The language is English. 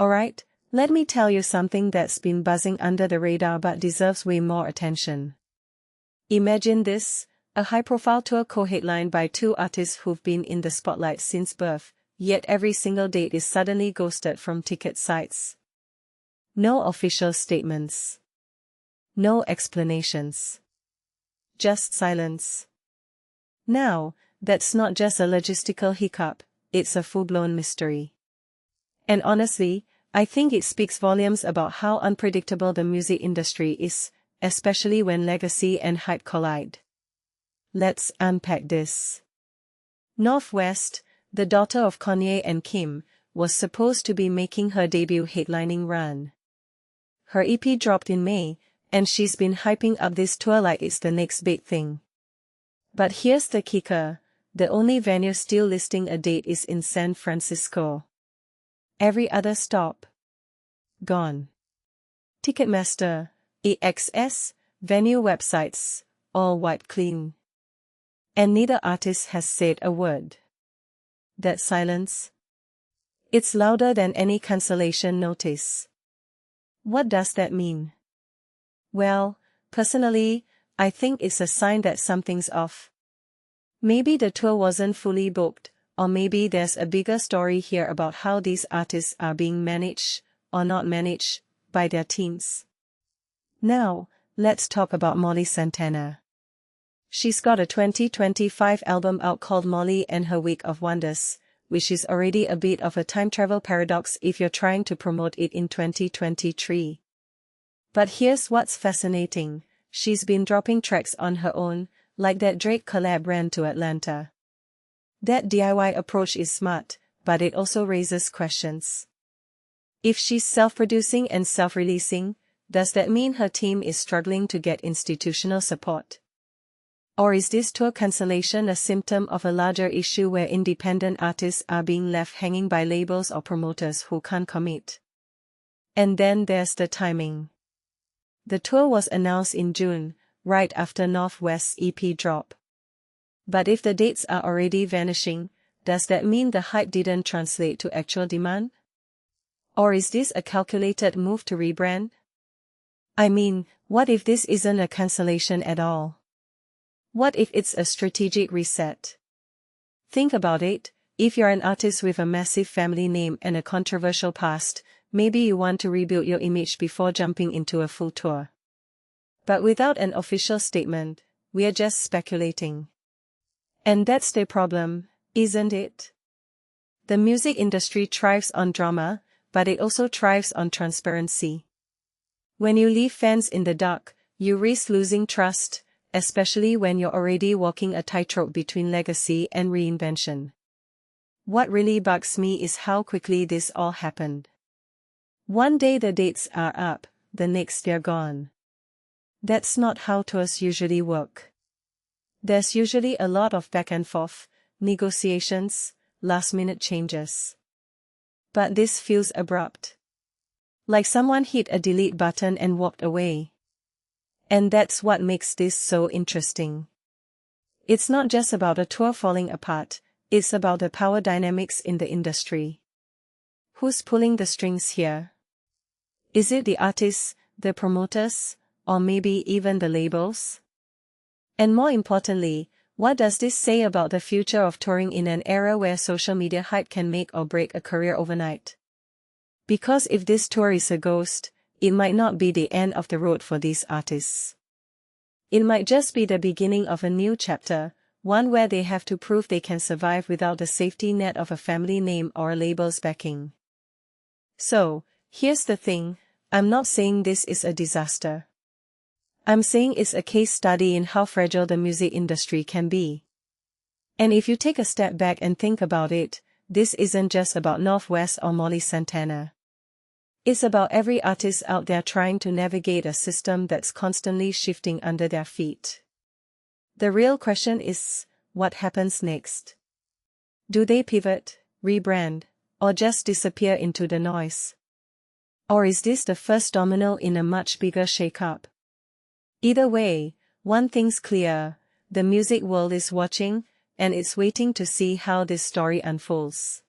Alright, let me tell you something that's been buzzing under the radar but deserves way more attention. Imagine this, a high-profile tour co-headlined by two artists who've been in the spotlight since birth, yet every single date is suddenly ghosted from ticket sites. No official statements. No explanations. Just silence. Now, that's not just a logistical hiccup, it's a full-blown mystery. And honestly, I think it speaks volumes about how unpredictable the music industry is, especially when legacy and hype collide. Let's unpack this. North West, the daughter of Kanye and Kim, was supposed to be making her debut headlining run. Her EP dropped in May, and she's been hyping up this tour like it's the next big thing. But here's the kicker, the only venue still listing a date is in San Francisco. Every other stop. Gone. Ticketmaster, AXS, venue websites, all wiped clean. And neither artist has said a word. That silence? It's louder than any cancellation notice. What does that mean? Well, personally, I think it's a sign that something's off. Maybe the tour wasn't fully booked, or maybe there's a bigger story here about how these artists are being managed, or not managed, by their teams. Now, let's talk about Molly Santana. She's got a 2025 album out called Molly and Her Week of Wonders, which is already a bit of a time travel paradox if you're trying to promote it in 2023. But here's what's fascinating, she's been dropping tracks on her own, like that Drake collab Ran to Atlanta. That DIY approach is smart, but it also raises questions. If she's self-producing and self-releasing, does that mean her team is struggling to get institutional support? Or is this tour cancellation a symptom of a larger issue where independent artists are being left hanging by labels or promoters who can't commit? And then there's the timing. The tour was announced in June, right after North West's EP drop. But if the dates are already vanishing, does that mean the hype didn't translate to actual demand? Or is this a calculated move to rebrand? I mean, what if this isn't a cancellation at all? What if it's a strategic reset? Think about it, if you're an artist with a massive family name and a controversial past, maybe you want to rebuild your image before jumping into a full tour. But without an official statement, we're just speculating. And that's the problem, isn't it? The music industry thrives on drama, but it also thrives on transparency. When you leave fans in the dark, you risk losing trust, especially when you're already walking a tightrope between legacy and reinvention. What really bugs me is how quickly this all happened. One day the dates are up, the next they're gone. That's not how tours usually work. There's usually a lot of back and forth, negotiations, last-minute changes. But this feels abrupt. Like someone hit a delete button and walked away. And that's what makes this so interesting. It's not just about a tour falling apart, it's about the power dynamics in the industry. Who's pulling the strings here? Is it the artists, the promoters, or maybe even the labels? And more importantly, what does this say about the future of touring in an era where social media hype can make or break a career overnight? Because if this tour is a ghost, it might not be the end of the road for these artists. It might just be the beginning of a new chapter, one where they have to prove they can survive without the safety net of a family name or a label's backing. So, here's the thing, I'm not saying this is a disaster. I'm saying it's a case study in how fragile the music industry can be. And if you take a step back and think about it, this isn't just about North West or Molly Santana. It's about every artist out there trying to navigate a system that's constantly shifting under their feet. The real question is, what happens next? Do they pivot, rebrand, or just disappear into the noise? Or is this the first domino in a much bigger shakeup? Either way, one thing's clear, the music world is watching, and it's waiting to see how this story unfolds.